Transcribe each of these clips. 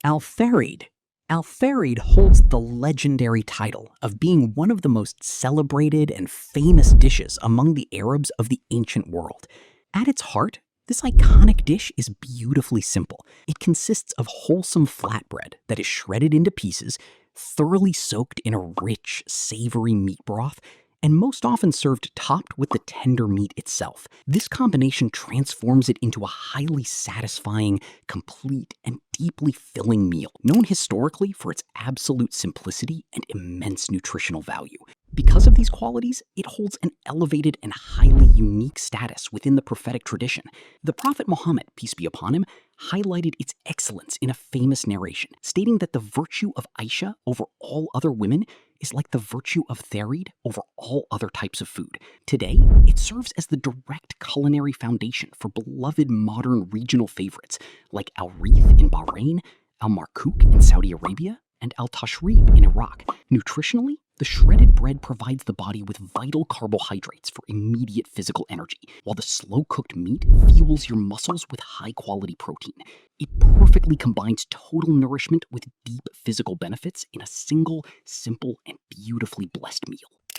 Al-Tharid. Al-Tharid holds the legendary title of being one of the most celebrated and famous dishes among the Arabs of the ancient world. At its heart, this iconic dish is beautifully simple. It consists of wholesome flatbread that is shredded into pieces, thoroughly soaked in a rich, savory meat broth, and most often served topped with the tender meat itself. This combination transforms it into a highly satisfying, complete, and deeply filling meal, known historically for its absolute simplicity and immense nutritional value. Because of these qualities, it holds an elevated and highly unique status within the prophetic tradition. The Prophet Muhammad, peace be upon him, highlighted its excellence in a famous narration, stating that the virtue of Aisha over all other women is like the virtue of Tharid over all other types of food. Today, it serves as the direct culinary foundation for beloved modern regional favorites like Al-Rith in Bahrain, Al-Markook in Saudi Arabia, and Al-Tashrib in Iraq. Nutritionally, the shredded bread provides the body with vital carbohydrates for immediate physical energy, while the slow-cooked meat fuels your muscles with high-quality protein. It perfectly combines total nourishment with deep physical benefits in a single, simple, and beautifully blessed meal.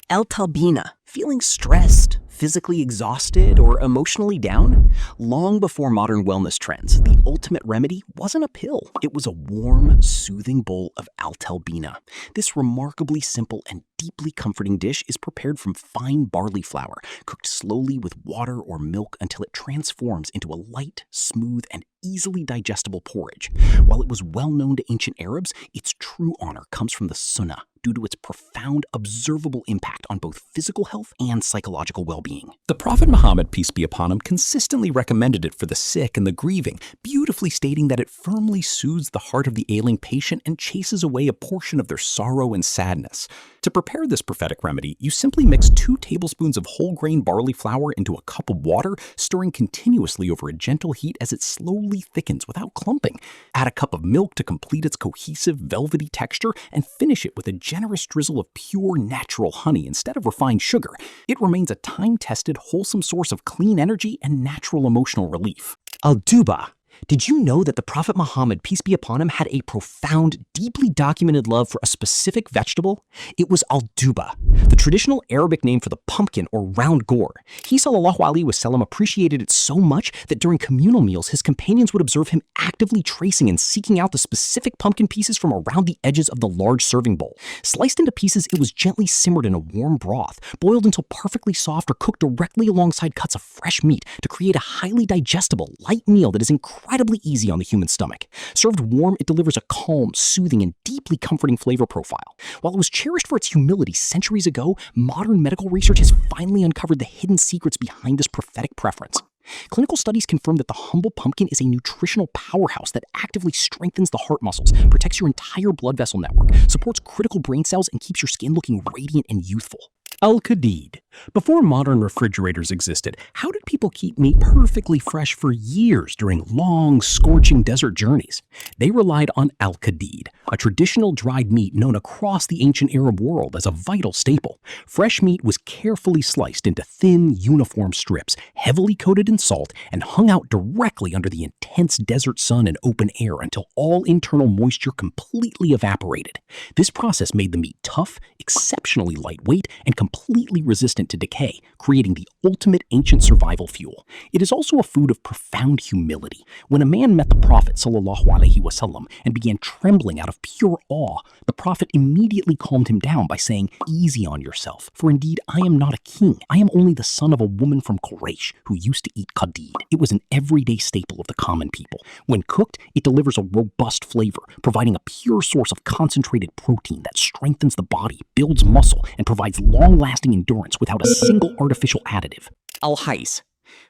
Al-Talbina, feeling stressed, physically exhausted, or emotionally down? Long before modern wellness trends, the ultimate remedy wasn't a pill. It was a warm, soothing bowl of Al-Talbina. This remarkably simple and deeply comforting dish is prepared from fine barley flour, cooked slowly with water or milk until it transforms into a light, smooth, and easily digestible porridge. While it was well known to ancient Arabs, its true honor comes from the Sunnah, due to its profound, observable impact on both physical health and psychological well-being. The Prophet Muhammad, peace be upon him, consistently recommended it for the sick and the grieving, beautifully stating that it firmly soothes the heart of the ailing patient and chases away a portion of their sorrow and sadness. To prepare this prophetic remedy, you simply mix 2 tablespoons of whole grain barley flour into a cup of water, stirring continuously over a gentle heat as it slowly thickens without clumping. Add a cup of milk to complete its cohesive, velvety texture, and finish it with a generous drizzle of pure, natural honey instead of refined sugar. It remains a time-tested, wholesome source of clean energy and natural emotional relief. Al-Dubba. Did you know that the Prophet Muhammad, peace be upon him, had a profound, deeply documented love for a specific vegetable? It was Al-Dubba, the traditional Arabic name for the pumpkin or round gourd. He sallallahu alaihi wasallam appreciated it so much that during communal meals, his companions would observe him actively tracing and seeking out the specific pumpkin pieces from around the edges of the large serving bowl. Sliced into pieces, it was gently simmered in a warm broth, boiled until perfectly soft, or cooked directly alongside cuts of fresh meat to create a highly digestible, light meal that is incredibly easy on the human stomach. Served warm, it delivers a calm, soothing, and deeply comforting flavor profile. While it was cherished for its humility centuries ago, modern medical research has finally uncovered the hidden secrets behind this prophetic preference. Clinical studies confirm that the humble pumpkin is a nutritional powerhouse that actively strengthens the heart muscles, protects your entire blood vessel network, supports critical brain cells, and keeps your skin looking radiant and youthful. Al-Qadid. Before modern refrigerators existed, how did people keep meat perfectly fresh for years during long, scorching desert journeys? They relied on Al-Qadid, a traditional dried meat known across the ancient Arab world as a vital staple. Fresh meat was carefully sliced into thin, uniform strips, heavily coated in salt, and hung out directly under the intense desert sun and open air until all internal moisture completely evaporated. This process made the meat tough, exceptionally lightweight, and completely resistant to decay, creating the ultimate ancient survival fuel. It is also a food of profound humility. When a man met the Prophet ﷺ and began trembling out of pure awe, the Prophet immediately calmed him down by saying, "Easy on yourself, for indeed I am not a king. I am only the son of a woman from Quraysh who used to eat qadid." It was an everyday staple of the common people. When cooked, it delivers a robust flavor, providing a pure source of concentrated protein that strengthens the body, builds muscle, and provides long-lasting endurance without a single artificial additive. Al-Hais.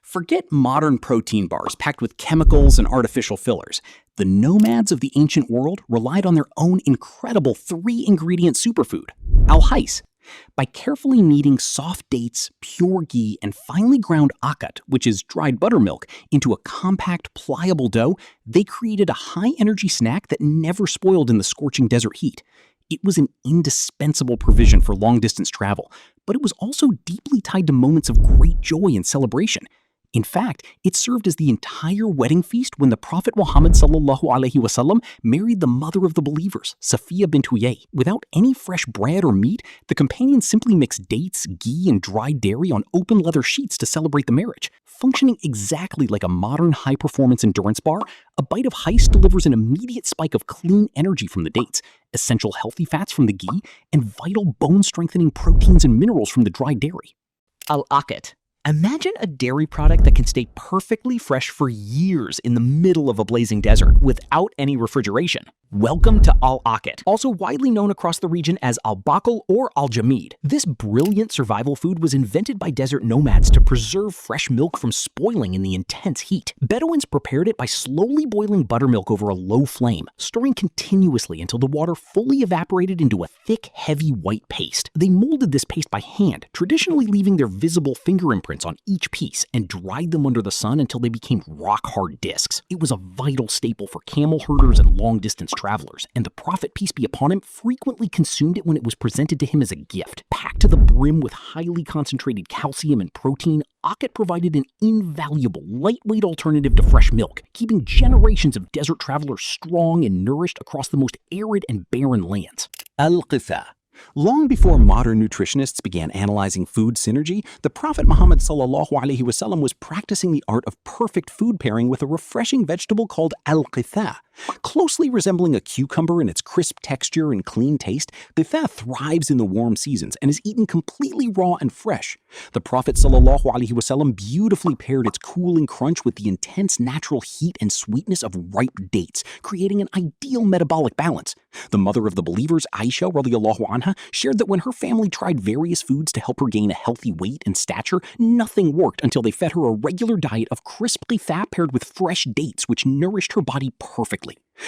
Forget modern protein bars packed with chemicals and artificial fillers. The nomads of the ancient world relied on their own incredible 3-ingredient superfood, Al-Hais. By carefully kneading soft dates, pure ghee, and finely ground akat, which is dried buttermilk, into a compact, pliable dough, they created a high-energy snack that never spoiled in the scorching desert heat. It was an indispensable provision for long-distance travel, but it was also deeply tied to moments of great joy and celebration. In fact, it served as the entire wedding feast when the Prophet Muhammad ﷺ married the mother of the believers, Safiya bint Huyay. Without any fresh bread or meat, the companions simply mixed dates, ghee, and dried dairy on open leather sheets to celebrate the marriage. Functioning exactly like a modern high-performance endurance bar, a bite of Heist delivers an immediate spike of clean energy from the dates, essential healthy fats from the ghee, and vital bone-strengthening proteins and minerals from the dried dairy. Al-Aqat. Imagine a dairy product that can stay perfectly fresh for years in the middle of a blazing desert without any refrigeration. Welcome to Al-Aqat, also widely known across the region as al-Baqal or al-Jamid. This brilliant survival food was invented by desert nomads to preserve fresh milk from spoiling in the intense heat. Bedouins prepared it by slowly boiling buttermilk over a low flame, stirring continuously until the water fully evaporated into a thick, heavy white paste. They molded this paste by hand, traditionally leaving their visible finger imprints on each piece, and dried them under the sun until they became rock-hard discs. It was a vital staple for camel herders and long-distance travelers, and the Prophet, peace be upon him, frequently consumed it when it was presented to him as a gift. Packed to the brim with highly concentrated calcium and protein, Aqat provided an invaluable, lightweight alternative to fresh milk, keeping generations of desert travelers strong and nourished across the most arid and barren lands. Al-Qitha. Long before modern nutritionists began analyzing food synergy, the Prophet Muhammad ﷺ was practicing the art of perfect food pairing with a refreshing vegetable called al-qitha. Closely resembling a cucumber in its crisp texture and clean taste, qitha thrives in the warm seasons and is eaten completely raw and fresh. The Prophet ﷺ beautifully paired its cooling crunch with the intense natural heat and sweetness of ripe dates, creating an ideal metabolic balance. The mother of the believers, Aisha radiallahu anha, shared that when her family tried various foods to help her gain a healthy weight and stature, nothing worked until they fed her a regular diet of crisp qitha paired with fresh dates, which nourished her body perfectly.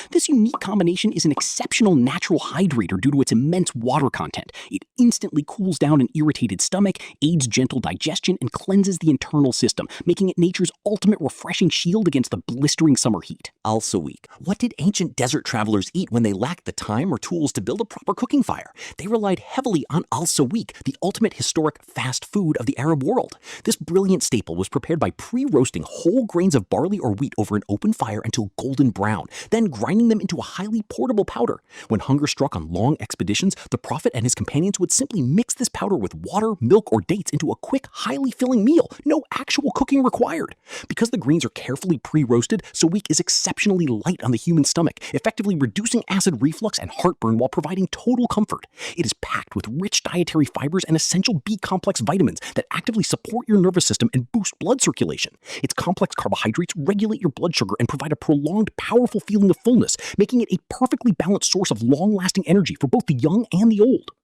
This unique combination is an exceptional natural hydrator due to its immense water content. It instantly cools down an irritated stomach, aids gentle digestion, and cleanses the internal system, making it nature's ultimate refreshing shield against the blistering summer heat. Al-Sawiq. What did ancient desert travelers eat when they lacked the time or tools to build a proper cooking fire? They relied heavily on al-Sawiq, the ultimate historic fast food of the Arab world. This brilliant staple was prepared by pre-roasting whole grains of barley or wheat over an open fire until golden brown, then grinding them into a highly portable powder. When hunger struck on long expeditions, the Prophet and his companions would simply mix this powder with water, milk, or dates into a quick, highly filling meal. No actual cooking required. Because the grains are carefully pre-roasted, sawiq is exceptionally light on the human stomach, effectively reducing acid reflux and heartburn while providing total comfort. It is packed with rich dietary fibers and essential B-complex vitamins that actively support your nervous system and boost blood circulation. Its complex carbohydrates regulate your blood sugar and provide a prolonged, powerful feeling of fullness, making it a perfectly balanced source of long-lasting energy for both the young and the old.